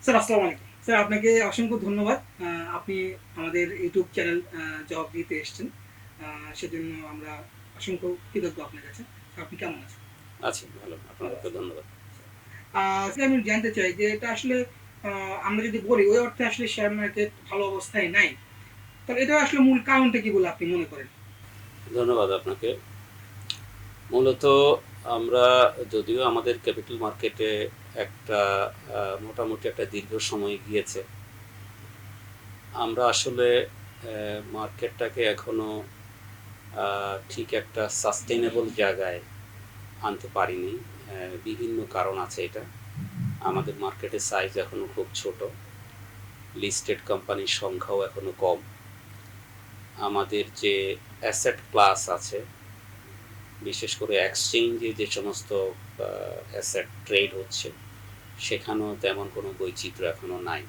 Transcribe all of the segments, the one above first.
Sir আসসালামু আলাইকুম। Sir আপনাকে অসংখ্য ধন্যবাদ। আপনি আমাদের ইউটিউব চ্যানেল জবাব দিতে এসেছেন। সেজন্য আমরা অসংখ্য কৃতজ্ঞ আপনার কাছে। স্যার আপনি কেমন আছেন? আছি ভালো, আপনাদেরকে ধন্যবাদ। স্যার আমি জানতে চাই যে এটা আসলে আমরা যদি বলি ওই অর্থে আসলে শেয়ার মার্কেট ভালো অবস্থায় নাই। তাহলে এটার আসলে মূল কারণটা কি বলে আপনি মনে করেন? ধন্যবাদ আপনাকে। মূলত আমরা যদিও আমাদের ক্যাপিটাল মার্কেটে একটা মোটামুটি একটা দীর্ঘ সময় গিয়েছে, আমরা আসলে মার্কেটটাকে এখনো ঠিক একটা সাস্টেইনেবল জায়গায় আনতে পারিনি। বিভিন্ন কারণ আছে এটা। আমাদের মার্কেটের সাইজ এখনো খুব ছোট, লিস্টেড কোম্পানির সংখ্যাও এখনো কম। আমাদের যে অ্যাসেট ক্লাস আছে, বিশেষ করে এক্সচেঞ্জে যে সমস্ত অ্যাসেট ট্রেড হচ্ছে, সেখানেও তেমন কোনো বৈচিত্র্য এখনও নাই।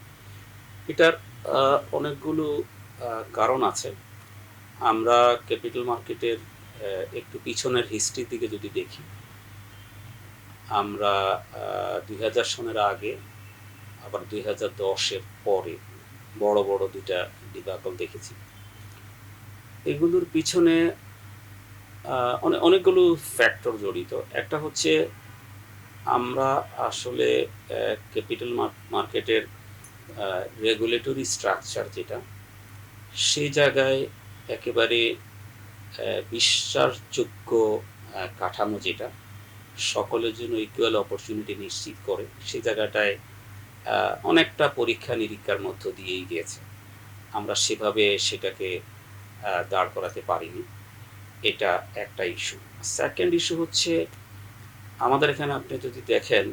এটার অনেকগুলো কারণ আছে। আমরা ক্যাপিটাল মার্কেটের একটু পিছনের হিস্ট্রির দিকে যদি দেখি, আমরা 2000 সনের আগে আবার 2010-এর পরে বড় বড় দুইটা ডিবাকল দেখেছি। এগুলোর পিছনে অনেকগুলো ফ্যাক্টর জড়িত। একটা হচ্ছে আমরা আসলে ক্যাপিটাল মার্কেটের রেগুলেটরি স্ট্রাকচার যেটা, সেই জায়গায় একেবারে বিশ্বাসযোগ্য কাঠামো যেটা সকলের জন্য ইকুয়াল অপরচুনিটি নিশ্চিত করে, সেই জায়গাটায় অনেকটা পরীক্ষা নিরীক্ষার মধ্য দিয়েই গিয়েছে। আমরা সেভাবে সেটাকে দাঁড় করাতে পারিনি। এটা একটা ইস্যু। সেকেন্ড ইস্যু হচ্ছে আমাদের এখানে আপনি যদি দেখেন,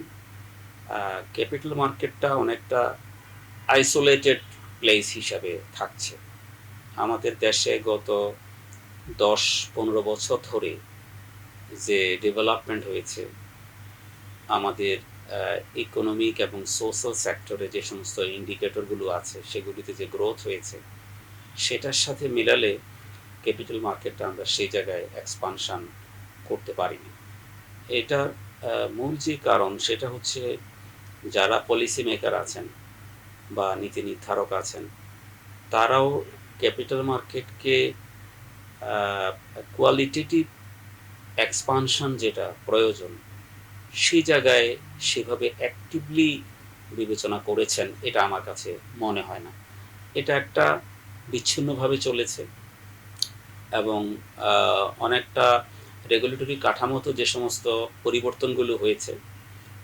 ক্যাপিটাল মার্কেটটা অনেকটা আইসোলেটেড প্লেস হিসাবে থাকছে। আমাদের দেশে গত 10-15 বছর ধরে যে ডেভেলপমেন্ট হয়েছে, আমাদের ইকোনমিক এবং সোশ্যাল সেক্টরে যে সমস্ত ইন্ডিকেটরগুলো আছে, সেগুলিতে যে গ্রোথ হয়েছে, সেটার সাথে মিলালে ক্যাপিটাল মার্কেটটা আমরা সেই জায়গায় এক্সপানশন করতে পারিনি। এটার মূল যে কারণ সেটা হচ্ছে যারা পলিসি মেকার আছেন বা নীতি নির্ধারক আছেন, তারাও ক্যাপিটাল মার্কেটকে কোয়ালিটেটিভ এক্সপানশন যেটা প্রয়োজন, সেই জায়গায় সেভাবে অ্যাক্টিভলি বিবেচনা করেছেন এটা আমার কাছে মনে হয় না। এটা একটা বিচ্ছিন্নভাবে চলেছে এবং অনেকটা রেগুলেটরি কাঠামোতে যে সমস্ত পরিবর্তনগুলো হয়েছে,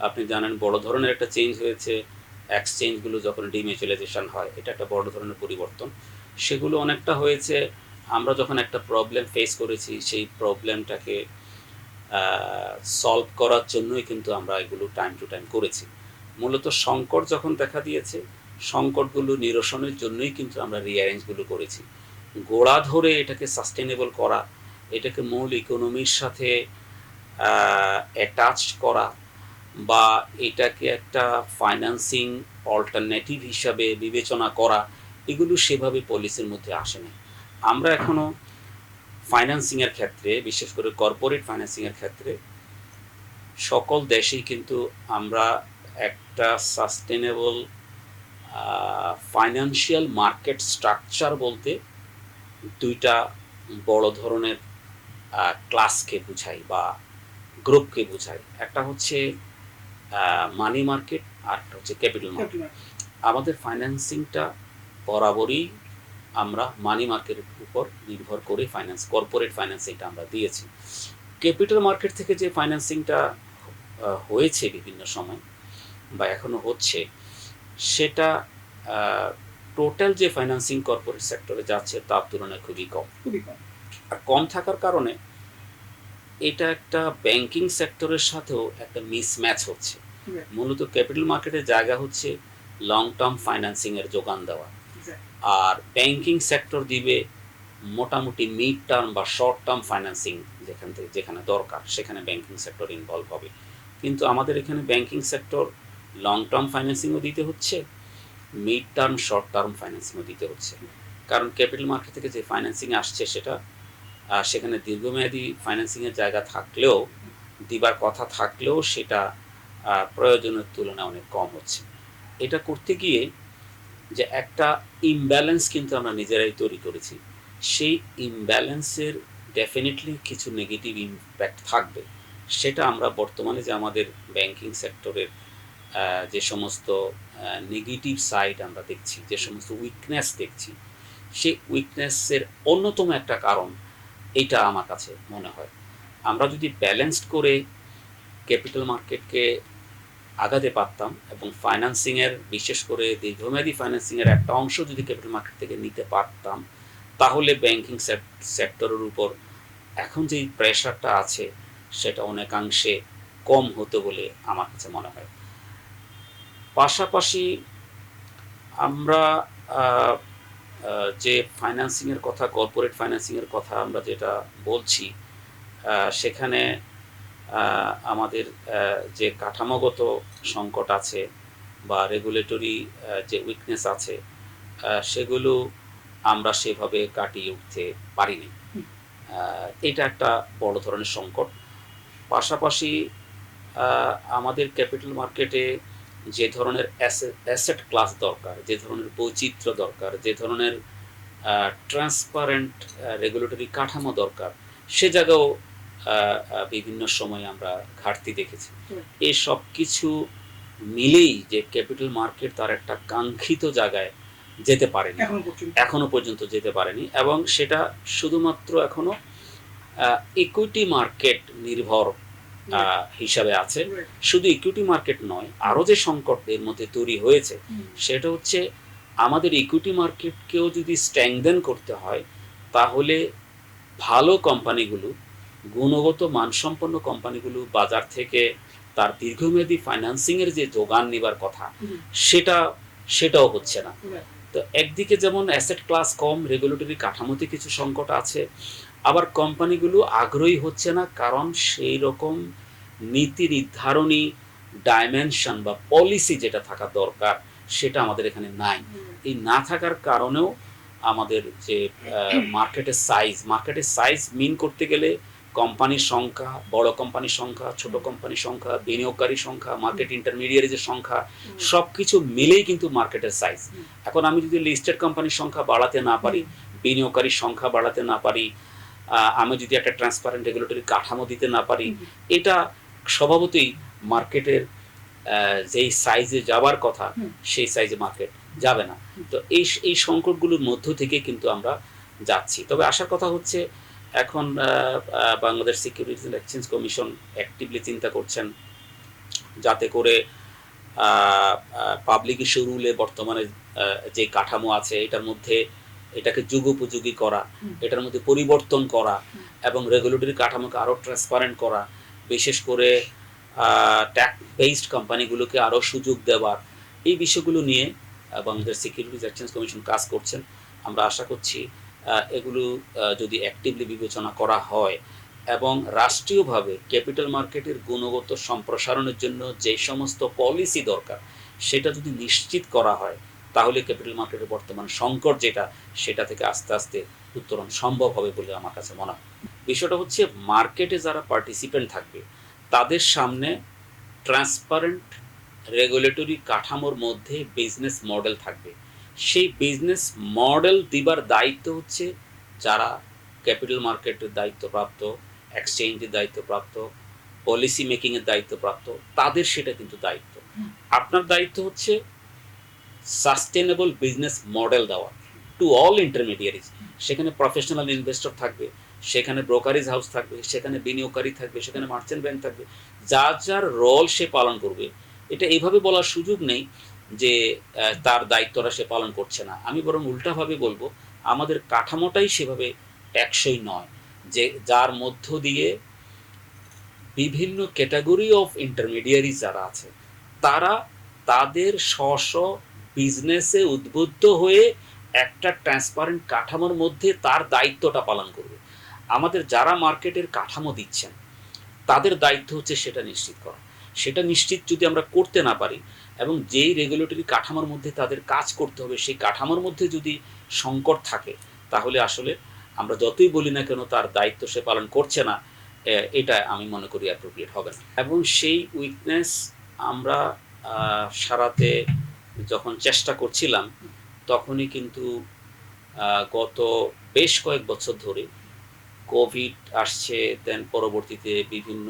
আপনি জানেন বড় ধরনের একটা চেঞ্জ হয়েছে এক্সচেঞ্জগুলো যখন ডিমিউচুয়ালাইজেশন হয়, এটা একটা বড় ধরনের পরিবর্তন। সেগুলো অনেকটা হয়েছে আমরা যখন একটা প্রবলেম ফেস করেছি, সেই প্রবলেমটাকে সলভ করার জন্যই কিন্তু আমরা এগুলো টাইম টু টাইম করেছি। মূলত সংকট যখন দেখা দিয়েছে, সংকটগুলো নিরসনের জন্যই কিন্তু আমরা রিঅ্যারেঞ্জগুলো করেছি। গোড়া ধরে এটাকে সাস্টেনেবল করা, এটাকে মূল ইকোনমির সাথে অ্যাটাচ করা, বা এটাকে একটা ফাইন্যান্সিং অল্টারনেটিভ হিসাবে বিবেচনা করা, এগুলো সেভাবে পলিসির মধ্যে আসে না। আমরা এখনও ফাইন্যান্সিংয়ের ক্ষেত্রে, বিশেষ করে কর্পোরেট ফাইন্যান্সিংয়ের ক্ষেত্রে সকল দেশেই কিন্তু আমরা একটা সাস্টেনেবল ফাইন্যান্সিয়াল মার্কেট স্ট্রাকচার বলতে দুইটা বড় ধরনের ক্লাসকে বুঝাই বা গ্রুপকে বুঝাই। একটা হচ্ছে মানি মার্কেট, আর একটা হচ্ছে ক্যাপিটাল মার্কেট। আমাদের ফাইন্যান্সিংটা বরাবরই আমরা মানি মার্কেটের উপর নির্ভর করে কর্পোরেট ফাইন্যান্সিংটা আমরা দিয়েছি। ক্যাপিটাল মার্কেট থেকে যে ফাইন্যান্সিংটা হয়েছে বিভিন্ন সময় বা এখনো হচ্ছে, সেটা টোটাল যে ফাইন্যান্সিং কর্পোরেট সেক্টরে যাচ্ছে তার তুলনায় খুবই কম। আর কম থাকার কারণে এটা একটা ব্যাংকিং সেক্টরের সাথেও একটা মিসম্যাচ হচ্ছে। মূলত ক্যাপিটাল মার্কেটের জায়গা হচ্ছে লং টার্ম ফাইন্যান্সিংয়ের যোগান দেওয়া, আর ব্যাংকিং সেক্টর দিবে মোটামুটি মিড টার্ম বা শর্ট টার্ম ফাইন্যান্সিং। যেখানে দরকার সেখানে ব্যাংকিং সেক্টর ইনভলভ হবে। কিন্তু আমাদের এখানে ব্যাংকিং সেক্টর লং টার্ম ফাইন্যান্সিংও দিতে হচ্ছে, মিড টার্ম শর্ট টার্ম ফাইন্যান্সিংও দিতে হচ্ছে। কারণ ক্যাপিটাল মার্কেট থেকে যে ফাইন্যান্সিং আসছে, সেটা সেখানে দীর্ঘমেয়াদী ফাইন্যান্সিংয়ের জায়গা থাকলেও, দিবার কথা থাকলেও, সেটা প্রয়োজনের তুলনায় অনেক কম হচ্ছে। এটা করতে গিয়ে যে একটা ইমব্যালেন্স কিন্তু আমরা নিজেরাই তৈরি করেছি। সেই ইমব্যালেন্সের ডেফিনিটলি কিছু নেগেটিভ ইমপ্যাক্ট থাকবে। সেটা আমরা বর্তমানে যে আমাদের ব্যাংকিং সেক্টরের যে সমস্ত নেগেটিভ সাইড আমরা দেখছি, যে সমস্ত উইকনেস দেখছি, সেই উইকনেসের অন্যতম একটা কারণ এইটা আমার কাছে মনে হয়। আমরা যদি ব্যালেন্সড করে ক্যাপিটাল মার্কেটকে আগাতে পারতাম এবং ফাইন্যান্সিংয়ের, বিশেষ করে দীর্ঘমেয়াদী ফাইন্যান্সিংয়ের একটা অংশ যদি ক্যাপিটাল মার্কেট থেকে নিতে পারতাম, তাহলে ব্যাংকিং সেক্টরের উপর এখন যেই প্রেশারটা আছে সেটা অনেকাংশে কম হতো বলে আমার কাছে মনে হয়। পাশাপাশি আমরা যে ফাইন্যান্সিংয়ের কথা, কর্পোরেট ফাইন্যান্সিংয়ের কথা আমরা যেটা বলছি, সেখানে আমাদের যে কাঠামোগত সংকট আছে বা রেগুলেটরি যে উইকনেস আছে, সেগুলো আমরা সেভাবে কাটিয়ে উঠতে পারিনি। এটা একটা বড় ধরনের সংকট। পাশাপাশি আমাদের ক্যাপিটাল মার্কেটে যে ধরনের অ্যাসেট ক্লাস দরকার, যে ধরনের বৈচিত্র্য দরকার, যে ধরনের ট্রান্সপারেন্ট রেগুলেটরি কাঠামো দরকার, সে জায়গাও বিভিন্ন সময় আমরা ঘাটতি দেখেছি। এই সব কিছু মিলেই যে ক্যাপিটাল মার্কেট তার একটা কাঙ্ক্ষিত জায়গায় যেতে পারেনি, এখনো পর্যন্ত যেতে পারেনি, এবং সেটা শুধুমাত্র এখনো ইকুইটি মার্কেট নির্ভর হিসাবে আছে। শুধু ইকুইটি মার্কেট নয়, আরো যে সংকট এর মধ্যে তৈরি হয়েছে সেটা হচ্ছে আমাদের ইকুইটি মার্কেটকেও যদি স্ট্রেংথেন করতে হয়, তাহলে ভালো কোম্পানিগুলো, গুণগত মানসম্পন্ন কোম্পানিগুলো বাজার থেকে তার দীর্ঘমেয়াদী ফাইন্যান্সিংয়ের যে যোগান নেবার কথা, সেটাও হচ্ছে না। তো একদিকে যেমন অ্যাসেট ক্লাস কম, রেগুলেটরি কাঠামোতে কিছু সংকট আছে, আবার কোম্পানিগুলো আগ্রহী হচ্ছে না, কারণ সেই রকম নীতি নির্ধারণী ডাইমেনশন বা পলিসি যেটা থাকা দরকার সেটা আমাদের এখানে নাই। এই না থাকার কারণেও আমাদের যে মার্কেটের সাইজ মিন করতে গেলে কোম্পানির সংখ্যা, বড় কোম্পানির সংখ্যা, ছোট কোম্পানির সংখ্যা, বিনিয়োগকারী সংখ্যা, মার্কেট ইন্টারমিডিয়ারি সংখ্যা, সবকিছু মিলেই কিন্তু মার্কেটের সাইজ। এখন আমি যদি লিস্টেড কোম্পানির সংখ্যা বাড়াতে না পারি, বিনিয়োগকারীর সংখ্যা বাড়াতে না পারি, আমি যদি একটা ট্রান্সপারেন্ট রেগুলেটরি কাঠামো দিতে না পারি, এটা স্বভাবতই মার্কেটের যেই সাইজে যাওয়ার কথা সেই সাইজে মার্কেট যাবে না। তো এই সংকটগুলোর মধ্য থেকে কিন্তু আমরা যাচ্ছি। তবে আসার কথা হচ্ছে, এখন Bangladesh securities and exchange commission actively চিন্তা করছেন যাতে করে পাবলিক ইস্যু রুলে বর্তমানে যে কাঠামো আছে এটার মধ্যে এটাকে যুগোপযোগী করা, এটার মধ্যে পরিবর্তন করা এবং রেগুলেটরি কাঠামোকে আরও ট্রান্সপারেন্ট করা, বিশেষ করে ট্যাক্স বেসড কোম্পানিগুলোকে আরও সুযোগ দেওয়ার, এই বিষয়গুলো নিয়ে বাংলাদেশ সিকিউরিটিজ এক্সচেঞ্জ কমিশন কাজ করছেন। আমরা আশা করছি এগুলো যদি অ্যাক্টিভলি বিবেচনা করা হয় এবং রাষ্ট্রীয়ভাবে ক্যাপিটাল মার্কেটের গুণগত সম্প্রসারণের জন্য যে সমস্ত পলিসি দরকার সেটা যদি নিশ্চিত করা হয়, তাহলে ক্যাপিটাল মার্কেটের বর্তমান সংকট যেটা, সেটা থেকে আস্তে আস্তে উত্তরণ সম্ভব হবে বলে আমার কাছে মনে হয়। বিষয়টা হচ্ছে, মার্কেটে যারা পার্টিসিপেন্ট থাকবে তাদের সামনে ট্রান্সপারেন্ট রেগুলেটরি কাঠামোর মধ্যে বিজনেস মডেল থাকবে। সেই বিজনেস মডেল দিবার দায়িত্ব হচ্ছে যারা ক্যাপিটাল মার্কেটের দায়িত্বপ্রাপ্ত, এক্সচেঞ্জের দায়িত্বপ্রাপ্ত, পলিসি মেকিংয়ের দায়িত্বপ্রাপ্ত, তাদের সেটা কিন্তু দায়িত্ব। আপনার দায়িত্ব হচ্ছে সাস্টেনেবল বিজনেস মডেল দেওয়া টু অল ইন্টারমিডিয়ারিজ। সেখানে প্রফেশনাল ইনভেস্টর থাকবে, সেখানে ব্রোকারেজ হাউস থাকবে, সেখানে বিনিয়োগকারী থাকবে, সেখানে মার্চেন্ট ব্যাংক থাকবে, যার যার রোল সে পালন করবে। এটা এইভাবে বলার সুযোগ নেই যে তার দায়িত্বটা সে পালন করছে না। আমি বরং উল্টাভাবে বলবো, আমাদের কাঠামোটাই সেভাবে টেকসই নয়, যে যার মধ্য দিয়ে বিভিন্ন ক্যাটাগরি অফ ইন্টারমিডিয়ারি যারা আছে তারা তাদের স্ব বিজনেসে উদ্বুদ্ধ হয়ে একটা ট্রান্সপারেন্ট কাঠামোর মধ্যে তার দায়িত্বটা পালন করবে। আমাদের যারা মার্কেটের কাঠামো দিচ্ছেন তাদের দায়িত্ব হচ্ছে সেটা নিশ্চিত করা। সেটা নিশ্চিত যদি আমরা করতে না পারি এবং যেই রেগুলেটরি কাঠামোর মধ্যে তাদের কাজ করতে হবে সেই কাঠামোর মধ্যে যদি সংকট থাকে, তাহলে আসলে আমরা যতই বলি না কেন তার দায়িত্ব সে পালন করছে না, এটা আমি মনে করি অ্যাপ্রোপ্রিয়েট হবে না। এবং সেই উইকনেস আমরা সারাতে যখন চেষ্টা করছিলাম তখনই কিন্তু গত বেশ কয়েক বছর ধরে কোভিড আসছে, দেন পরবর্তীতে বিভিন্ন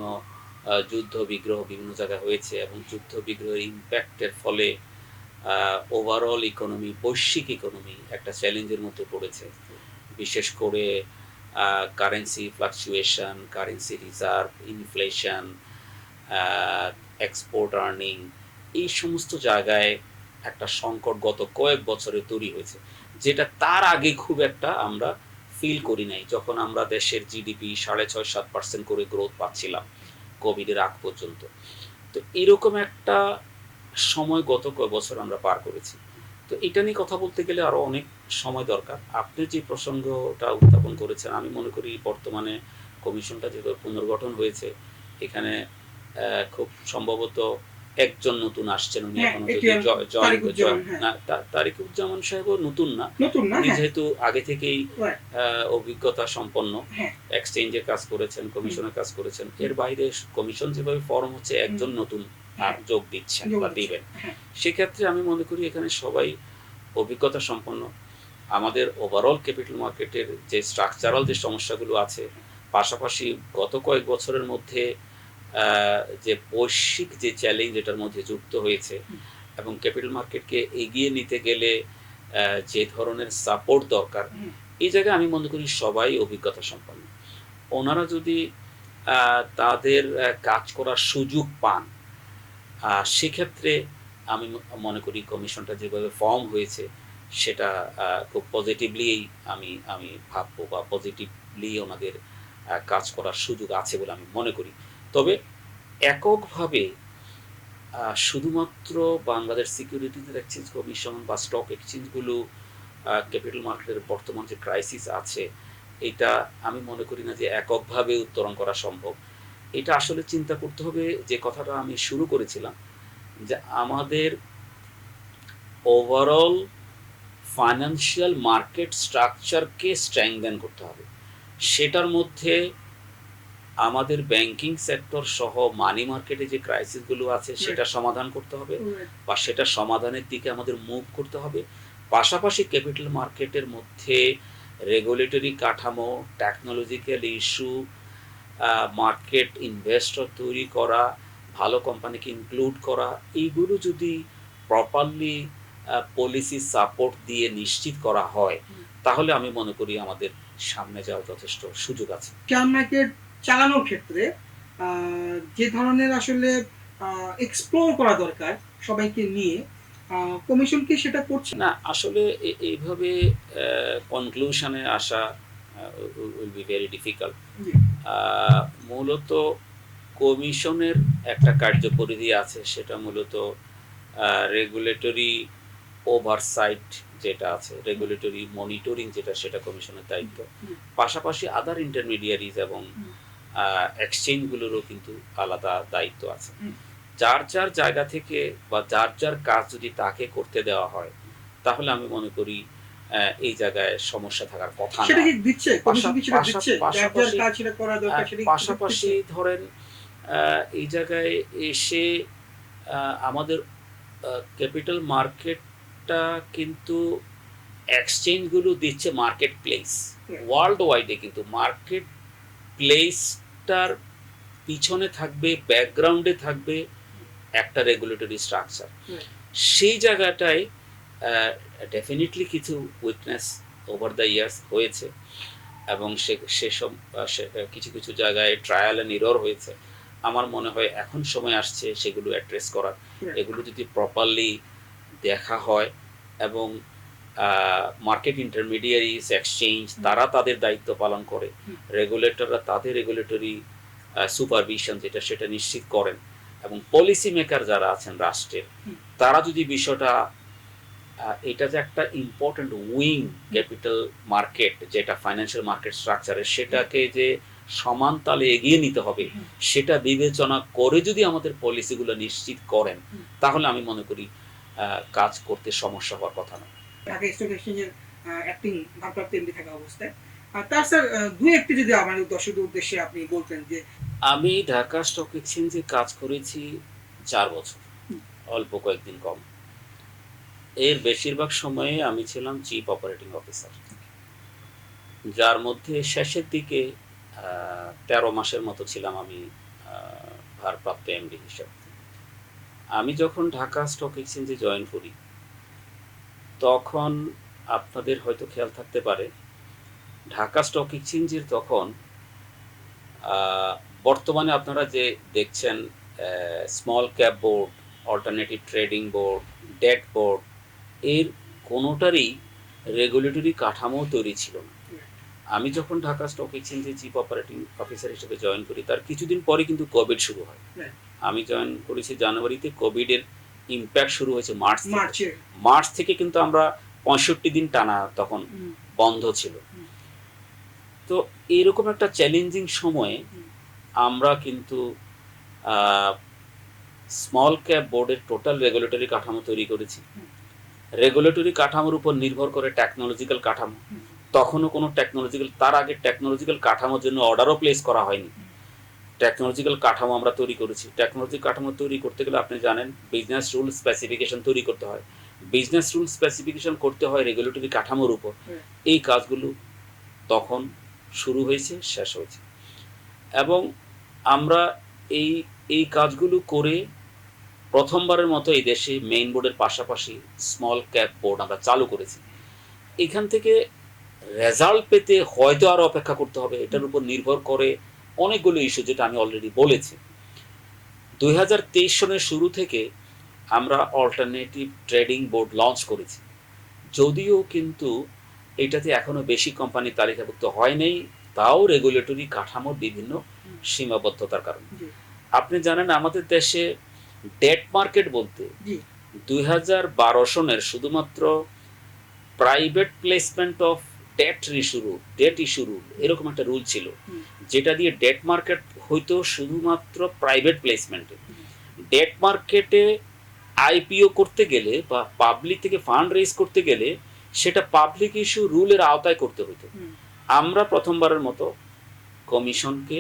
যুদ্ধ বিগ্রহ বিভিন্ন জায়গায় হয়েছে এবং যুদ্ধ বিগ্রহের ইম্প্যাক্টের ফলে ওভারঅল ইকোনমি, বৈশ্বিক ইকোনমি একটা চ্যালেঞ্জের মধ্যে পড়েছে। বিশেষ করে currency fluctuation, currency reserve, inflation, export earning, এই সমস্ত জায়গায় একটা সংকট গত কয়েক বছরে তৈরি হয়েছে, যেটা তার আগে খুব একটা আমরা ফিল করি নাই, যখন আমরা দেশের জিডিপি 6.5-7% করে গ্রোথ পাচ্ছিলাম কোভিডের আগ পর্যন্ত। তো এরকম একটা সময় গত কয়েক বছর আমরা পার করেছি। তো এটা নিয়ে কথা বলতে গেলে আরো অনেক সময় দরকার। আপনি যে প্রসঙ্গটা উত্থাপন করেছেন, আমি মনে করি বর্তমানে কমিশনটা যেভাবে পুনর্গঠন হয়েছে, এখানে খুব সম্ভবত একজন নতুন আসছেন, উনি হ্যাঁ, এখনো এটি যদি তারিকুজ্জামান, হ্যাঁ। না, তারিকুজ্জামান সাহেবও নতুন না, নতুন না, উনি হ্যাঁ। যেহেতু আগে থেকেই Right, অভিজ্ঞতা সম্পন্ন, হ্যাঁ। এক্সচেঞ্জে কাজ করেছেন, কমিশনে কাজ করেছেন। এর বাইরে কমিশন যেভাবে ফর্ম হচ্ছে, একজন নতুন যোগ দিচ্ছেন যোগ বা দিচ্ছে, দিবেন। হ্যাঁ। সেক্ষেত্রে আমি মনে করি এখানে সবাই অভিজ্ঞতা সম্পন্ন। আমাদের ওভারঅল ক্যাপিটাল মার্কেটের যে স্ট্রাকচারাল যে সমস্যাগুলো আছে, পাশাপাশি গত কয়েক বছরের মধ্যে যে বৈশ্বিক যে চ্যালেঞ্জ এটার মধ্যে যুক্ত হয়েছে, এবং ক্যাপিটাল মার্কেটকে এগিয়ে নিতে গেলে যে ধরনের সাপোর্ট দরকার, এই জায়গায় আমি মনে করি সবাই অভিজ্ঞতা সম্পন্ন। ওনারা যদি তাদের কাজ করার সুযোগ পান, সেক্ষেত্রে আমি মনে করি কমিশনটা যেভাবে ফর্ম হয়েছে সেটা খুব পজিটিভলি আমি আমি ভাববো, বা পজিটিভলি ওনাদের কাজ করার সুযোগ আছে বলে আমি মনে করি। তবে এককভাবে শুধুমাত্র বাংলাদেশ সিকিউরিটিজ এক্সচেঞ্জ কমিশন বা স্টক এক্সচেঞ্জগুলো ক্যাপিটাল মার্কেটের বর্তমান যে ক্রাইসিস আছে, এটা আমি মনে করি না যে এককভাবে উত্তরণ করা সম্ভব। এটা আসলে চিন্তা করতে হবে, যে কথাটা আমি শুরু করেছিলাম, যে আমাদের ওভারঅল ফাইন্যান্সিয়াল মার্কেট স্ট্রাকচারকে স্ট্রেংথেন করতে হবে। সেটার মধ্যে আমাদের ব্যাংকিং সেক্টর সহ মানি মার্কেটে যে ক্রাইসিসগুলো আছে সেটা সমাধান করতে হবে, বা সেটা সমাধানের দিকে আমাদের মুভ করতে হবে। পাশাপাশি ক্যাপিটাল মার্কেটের মধ্যে রেগুলেটরি কাঠামো, টেকনোলজিক্যাল ইস্যু, মার্কেট ইনভেস্টর তৈরি করা, ভালো কোম্পানিকে ইনক্লুড করা, এইগুলো যদি প্রপারলি পলিসি সাপোর্ট দিয়ে নিশ্চিত করা হয়, তাহলে আমি মনে করি আমাদের সামনে যাওয়ার যথেষ্ট সুযোগ আছে। শেয়ার মার্কেট চালানোর ক্ষেত্রে যে ধরনের আসলে এক্সপ্লোর করা দরকার সবাইকে নিয়ে, কমিশন কি সেটা করছে? না, আসলে এইভাবে কনক্লুশনে আসা উইল বি ভেরি ডিফিকাল্ট। মূলত কমিশনের একটা কার্যপরিধি আছে, সেটা মূলত রেগুলেটরি ওভারসাইট যেটা আছে, রেগুলেটরি মনিটরিং যেটা, সেটা কমিশনের দায়িত্ব। পাশাপাশি আদার ইন্টারমিডিয়ারিজ এবং এক্সচেঞ্জগুলোরও কিন্তু আলাদা দায়িত্ব আছে। যার যার জায়গা থেকে বা যার যার কাজ যদি তাকে করতে দেওয়া হয়, তাহলে আমি মনে করি এই জায়গায় সমস্যা থাকার কথা না। সেটা কি দিচ্ছে কমিশন, কি সেটা দিচ্ছে? যার যার কাজ সেটা করা দরকার, সেটা পাশাপাশি ধরেন এই জায়গায় এসে আমাদের ক্যাপিটাল মার্কেটটা কিন্তু এক্সচেঞ্জগুলো দিচ্ছে মার্কেট প্লেস ওয়ার্ল্ড ওয়াইডে, কিন্তু মার্কেট প্লেসটার পিছনে থাকবে, ব্যাকগ্রাউন্ডে থাকবে একটা রেগুলেটরি স্ট্রাকচার। সেই জায়গাটায় ডেফিনেটলি কিছু উইকনেস ওভার দ্য ইয়ার্স হয়েছে, এবং সেসব কিছু কিছু জায়গায় ট্রায়াল অ্যান্ড এরর হয়েছে। আমার মনে হয় এখন সময় আসছে সেগুলো অ্যাড্রেস করার। এগুলো যদি প্রপারলি দেখা হয় এবং মার্কেট ইন্টারমিডিয়ারিজ, এক্সচেঞ্জ তারা তাদের দায়িত্ব পালন করে, রেগুলেটররা তাদের রেগুলেটরি সুপারভিশন যেটা সেটা নিশ্চিত করেন, এবং পলিসি মেকার যারা আছেন রাষ্ট্রের, তারা যদি বিষয়টা, এটা যে একটা ইম্পর্টেন্ট উইং ক্যাপিটাল মার্কেট যেটা ফাইন্যান্সিয়াল মার্কেট স্ট্রাকচারের, সেটাকে যে সমান তালে এগিয়ে নিতে হবে সেটা বিবেচনা করে যদি আমাদের পলিসিগুলো নিশ্চিত করেন, তাহলে আমি মনে করি কাজ করতে সমস্যা হওয়ার কথা না। ঢাকা স্টক এক্সচেঞ্জের অ্যাক্টিং ভারপ্রাপ্ত এমডি থাকা অবস্থায় তার স্যার দুই একটি যদি আমাদের দর্শকদের উদ্দেশ্যে আপনি বলতেন যে। আমি ঢাকা স্টক এক্সচেঞ্জে কাজ করেছি 4 বছর, অল্প কয়েকদিন কম। এর বেশিরভাগ সময়ে আমি ছিলাম চিফ অপারেটিং অফিসার, যার মধ্যে শেষের দিকে ১৩ মাসের মতো ছিলাম আমি ভারপ্রাপ্ত এমডি হিসেবে। আমি যখন ঢাকা স্টক এক্সচেঞ্জে জয়েন করি, তখন আপনাদের হয়তো খেয়াল থাকতে পারে, ঢাকা স্টক এক্সচেঞ্জের তখন আহ, বর্তমানে আপনারা যে দেখছেন small cap board, alternative trading board, debt board, এর কোনোটারই রেগুলেটরি কাঠামো তৈরি ছিল না। আমি যখন ঢাকা স্টক এক্সচেঞ্জে চিফ অপারেটিং অফিসার হিসেবে জয়েন করি, তার কিছুদিন পরে কিন্তু কোভিড শুরু হয়। আমি জয়েন করেছি জানুয়ারিতে, কোভিডের ইম্প্যাক্ট শুরু হয়েছে মার্চ থেকে কিন্তু আমরা ৬৫ দিন টানা তখন বন্ধ ছিল। তো এরকম একটা চ্যালেঞ্জিং সময়ে আমরা কিন্তু স্মল ক্যাপ বোর্ডের টোটাল রেগুলেটরি কাঠামো তৈরি করেছি। রেগুলেটরি কাঠামোর উপর নির্ভর করে টেকনোলজিক্যাল কাঠামো, তখনও কোনো তার আগে টেকনোলজিক্যাল কাঠামোর জন্য অর্ডারও প্লেস করা হয়নি। টেকনোলজিক্যাল কাঠামো আমরা তৈরি করেছি। টেকনোলজি কাঠামো তৈরি করতে গেলে আপনি জানেন বিজনেস রুল স্পেসিফিকেশন তৈরি করতে হয়। বিজনেস রুল স্পেসিফিকেশন করতে হয় রেগুলেটরি কাঠামোর উপর। এই কাজগুলো তখন শুরু হয়েছে, শেষ হয়েছে, এবং আমরা এই এই কাজগুলো করে প্রথমবারের মতো এই দেশে মেইন বোর্ডের পাশাপাশি স্মল ক্যাপ বোর্ড আমরা চালু করেছি। এখান থেকে রেজাল্ট পেতে হয়তো আরও অপেক্ষা করতে হবে, এটার উপর নির্ভর করে অনেকগুলো ইস্যু, যেটা আমি অলরেডি বলেছি। ২০২৩ সনের শুরু থেকে আমরা অল্টারনেটিভ ট্রেডিং বোর্ড লঞ্চ করেছি, যদিও কিন্তু এটাতে এখনো বেশি কোম্পানি তালিকাভুক্ত হয় নাই, তাও রেগুলেটরি কাঠামোর বিভিন্ন সীমাবদ্ধতার কারণে। আপনি জানেন আমাদের দেশে ডেট মার্কেট বলতে ২০১২ সনের শুধুমাত্র private placement of debt issue rule এরকম একটা রুল ছিল, যেটা দিয়ে ডেট মার্কেট হইতো শুধুমাত্র প্রাইভেট প্লেসমেন্টে। ডেট মার্কেটে আইপিও করতে গেলে বা পাবলিক থেকে ফান্ড রেজ করতে গেলে সেটা পাবলিক ইস্যু রুলের আওতায় করতে হতো। আমরা প্রথমবারের মতো কমিশনকে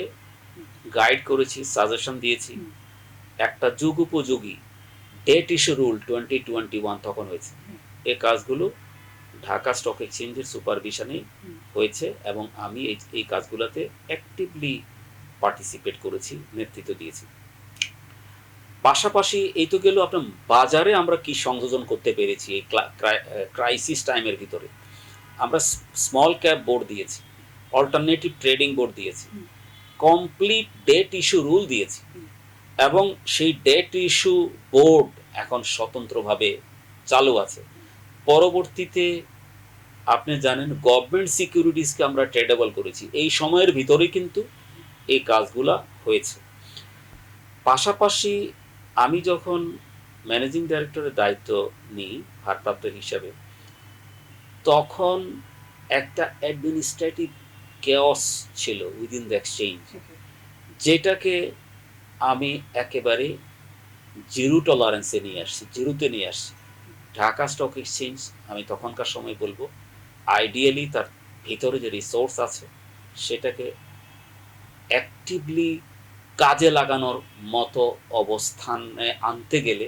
গাইড করেছি, সাজেশন দিয়েছি, একটা যুগ উপযোগী ডেট ইস্যু রুল 2021 তখন হয়েছে। এই কাজগুলো ঢাকা স্টক এক্সচেঞ্জের সুপারভিশনে হয়েছে এবং আমি এই কাজগুলোতে অ্যাক্টিভলি পার্টিসিপেট করেছি, নেতৃত্ব দিয়েছি। পাশাপাশি এই তো গেল আপনার বাজারে আমরা কি সংযোজন করতে পেরেছি এই ক্রাইসিস টাইমের ভিতরে। আমরা স্মল ক্যাপ বোর্ড দিয়েছি, অল্টারনেটিভ ট্রেডিং বোর্ড দিয়েছি, কমপ্লিট ডেট ইস্যু রুল দিয়েছি, এবং সেই ডেট ইস্যু বোর্ড এখন স্বতন্ত্রভাবে চালু আছে। পরবর্তীতে আপনি জানেন গভর্নমেন্ট সিকিউরিটিজকে আমরা ট্রেডেবল করেছি। এই সময়ের ভিতরে কিন্তু এই কাজগুলা হয়েছে। পাশাপাশি আমি যখন ম্যানেজিং ডাইরেক্টরের দায়িত্ব নিই ভারপ্রাপ্ত হিসাবে, তখন একটা অ্যাডমিনিস্ট্রেটিভ কেওস ছিল উইদিন দ্য এক্সচেঞ্জ, যেটাকে আমি একেবারে জিরো টলারেন্সে নিয়ে আসছি, জিরোতে নিয়ে আসছি। ঢাকা স্টক এক্সচেঞ্জ আমি তখনকার সময় বলবো আইডিয়ালি তার ভিতরে যে রিসোর্স আছে সেটাকে অ্যাক্টিভলি কাজে লাগানোর মতো অবস্থানে আনতে গেলে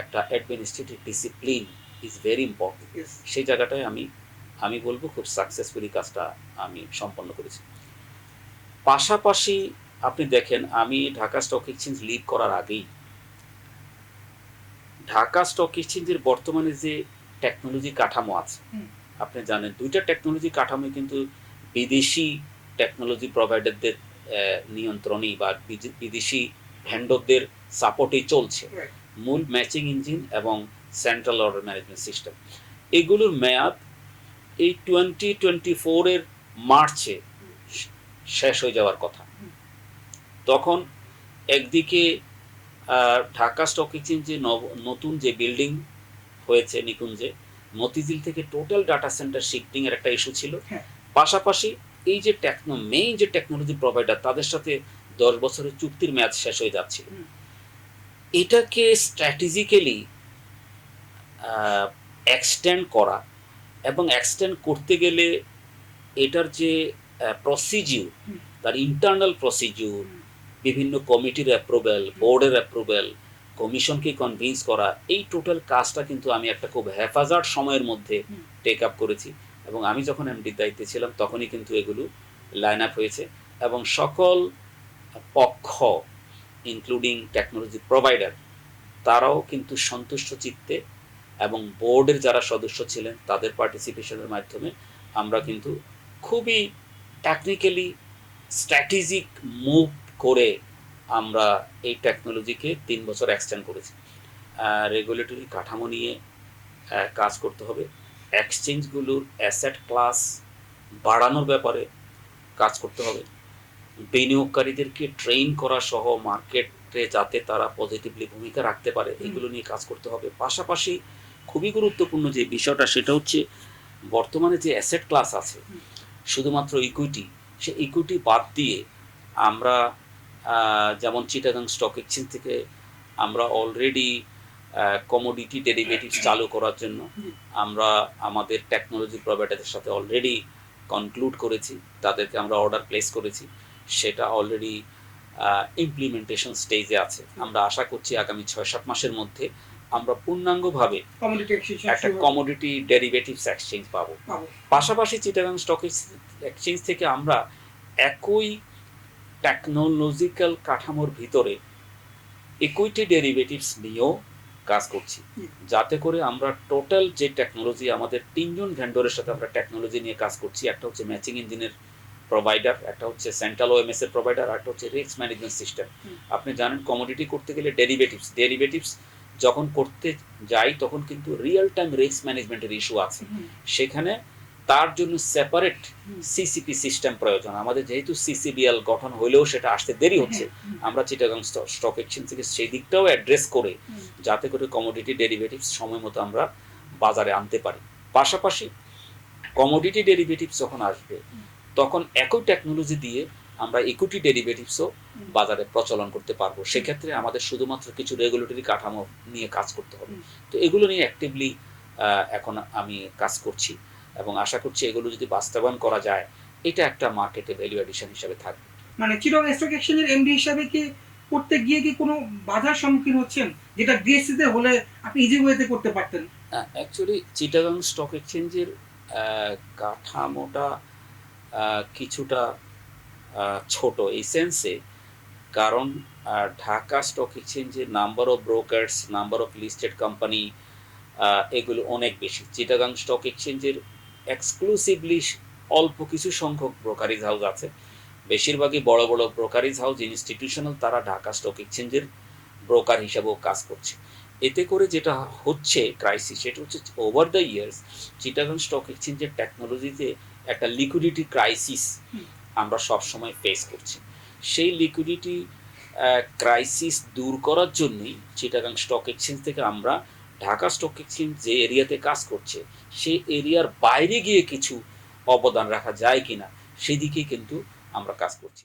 একটা administrative discipline is very important. সেই জায়গাটায় আমি বলবো খুব সাকসেসফুলি কাজটা আমি সম্পন্ন করেছি। পাশাপাশি আপনি দেখেন আমি ঢাকা স্টক এক্সচেঞ্জ লিড করার আগেই ঢাকা স্টক এক্সচেঞ্জের বর্তমানে যে টেকনোলজি কাঠামো আছে, আপনি জানেন দুইটা টেকনোলজি কাঠামো কিন্তু বিদেশি টেকনোলজি প্রোভাইডারদের নিয়ন্ত্রণেই বা বিদেশি ভেন্ডরদের সাপোর্টেই চলছে। মূল ম্যাচিং ইঞ্জিন এবং সেন্ট্রাল অর্ডার ম্যানেজমেন্ট সিস্টেম, এগুলোর মেয়াদ এই 2024 মার্চে শেষ হয়ে যাওয়ার কথা। তখন একদিকে ঢাকা স্টক এক্সচেঞ্জে নতুন যে বিল্ডিং হয়েছে নিকুঞ্জে, মতিঝিল থেকে টোটাল ডাটা সেন্টার শিফটিং এর একটা ইস্যু ছিল। পাশাপাশি এই যে মেইন যে টেকনোলজি প্রোভাইডার তাদের সাথে 10 বছরের চুক্তির মেয়াদ শেষ হয়ে যাচ্ছিল। এটাকে স্ট্র্যাটেজিক্যালি এক্সটেন্ড করা, এবং এক্সটেন্ড করতে গেলে এটার যে প্রসিডিউর, তার ইন্টারনাল প্রসিডিউর, বিভিন্ন কমিটির অ্যাপ্রুভেল, বোর্ডের অ্যাপ্রুভেল, কমিশনকে কনভিন্স করা, এই টোটাল কাজটা কিন্তু আমি একটা খুব হেফাজত সময়ের মধ্যে হুম। টেক আপ করেছি। এবং আমি যখন এমডির দায়িত্বে ছিলাম তখনই কিন্তু এগুলো লাইন আপ হয়েছে এবং সকল পক্ষ ইনক্লুডিং টেকনোলজি প্রোভাইডার তারাও কিন্তু সন্তুষ্ট চিত্তে এবং বোর্ডের যারা সদস্য ছিলেন তাদের পার্টিসিপেশনের মাধ্যমে আমরা কিন্তু খুবই টেকনিক্যালি স্ট্র্যাটেজিক মুভ করে আমরা এই টেকনোলজিকে 3 বছর এক্সটেন্ড করেছি। রেগুলেটরি কাঠামো নিয়ে কাজ করতে হবে, এক্সচেঞ্জগুলোর অ্যাসেট ক্লাস বাড়ানোর ব্যাপারে কাজ করতে হবে, বিনিয়োগকারীদেরকে ট্রেন করা সহ মার্কেটে যাতে তারা পজিটিভলি ভূমিকা রাখতে পারে এগুলো নিয়ে কাজ করতে হবে। পাশাপাশি খুবই গুরুত্বপূর্ণ যে বিষয়টা সেটা হচ্ছে বর্তমানে যে অ্যাসেট ক্লাস আছে শুধুমাত্র ইকুইটি, সে ইকুইটি বাদ দিয়ে আমরা যেমন চিটাগাং স্টক এক্সচেঞ্জ থেকে আমরা অলরেডি কমোডিটি ডেরিভেটিভস চালু করার জন্য আমরা আমাদের টেকনোলজি প্রোভাইডারের সাথে অলরেডি কনক্লুড করেছি, তাদেরকে আমরা অর্ডার প্লেস করেছি, সেটা অলরেডি ইমপ্লিমেন্টেশন স্টেজে আছে। আমরা আশা করছি আগামী 6-7 মাসের মধ্যে আমরা পূর্ণাঙ্গভাবে একটা কমোডিটি ডেরিভেটিভস এক্সচেঞ্জ পাবো। পাশাপাশি চিটাগাং স্টক এক্সচেঞ্জ থেকে আমরা একই টেকনোলজিক্যাল কাঠামোর ভিতরে ইকুইটি ডেরিভেটিভস নিয়েও কাজ করছি, যাতে করে আমরা টোটাল যে টেকনোলজি আমাদের 3জন ভেন্ডরের সাথে আমরা টেকনোলজি নিয়ে কাজ করছি, একটা হচ্ছে ম্যাচিং ইঞ্জিনের প্রোভাইডার, একটা হচ্ছে সেন্ট্রাল ওএমএস এর প্রোভাইডার, আর একটা হচ্ছে রিস্ক ম্যানেজমেন্ট সিস্টেম। আপনি জানেন কমোডিটি করতে গেলে ডেরিভেটিভস যখন করতে যাই তখন কিন্তু রিয়েল টাইম রিস্ক ম্যানেজমেন্টের ইস্যু আছে, সেখানে তার জন্য সেপারেট সিসিপি সিস্টেম প্রয়োজন। আমাদের যেহেতু সিসিবিএল গঠন হলেও সেটা আসতে দেরি হচ্ছে, আমরা চিটাগাং স্টক এক্সচেঞ্জ থেকে সেই দিকটাও অ্যাড্রেস করে যাতে করে কমোডিটি ডেরিভেটিভস সময় মতো আমরা বাজারে আনতে পারি। পাশাপাশি কমোডিটি ডেরিভেটিভস যখন আসবে তখন একই টেকনোলজি দিয়ে আমরা ইকুইটি ডেরিভেটিভসও বাজারে প্রচলন করতে পারবো। সেক্ষেত্রে আমাদের শুধুমাত্র কিছু রেগুলেটরি কাঠামো নিয়ে কাজ করতে হবে। তো এগুলো নিয়ে অ্যাক্টিভলি এখন আমি কাজ করছি এবং আশা করছি এগুলো যদি বাস্তবায়ন করা যায় এটা একটা মার্কেটে ভ্যালু এডিশন হিসেবে থাকবে। মানে চিটাগাং স্টক এক্সচেঞ্জের এমডি হিসাবে কি করতে গিয়ে কি কোনো বাধার সম্মুখীন হচ্ছেন, যেটা ডিএসসিতে হলে আপনি ইজি ওয়েতে করতে পারতেন? অ্যাকচুয়ালি চিটাগাং স্টক এক্সচেঞ্জের কাঠামোটা কিছুটা ছোট এই সেন্সে, কারণ ঢাকা স্টক এক্সচেঞ্জের number of brokers, number of listed company এগুলো অনেক বেশি। চিটাগাং স্টক এক্সচেঞ্জের এক্সক্লুসিভলি অল্প কিছু সংখ্যক ব্রোকারেজ হাউস আছে, বেশিরভাগই বড় বড় ব্রোকারেজ হাউস ইনস্টিটিউশনাল, তারা ঢাকা স্টক এক্সচেঞ্জের ব্রোকার হিসাবেও কাজ করছে। এতে করে যেটা হচ্ছে ক্রাইসিস, সেটা হচ্ছে over the years Chittagong stock এক্সচেঞ্জের টেকনোলজিতে একটা লিকুইডিটি ক্রাইসিস আমরা সবসময় ফেস করছি। সেই লিকুইডিটি ক্রাইসিস দূর করার জন্যই চিটাগাং স্টক এক্সচেঞ্জ থেকে আমরা ঢাকা স্টক এক্সচেঞ্জ যে এরিয়াতে কাজ করছে সেই এরিয়ার বাইরে গিয়ে কিছু অবদান রাখা যায় কিনা সেদিকে কিন্তু আমরা কাজ করছি।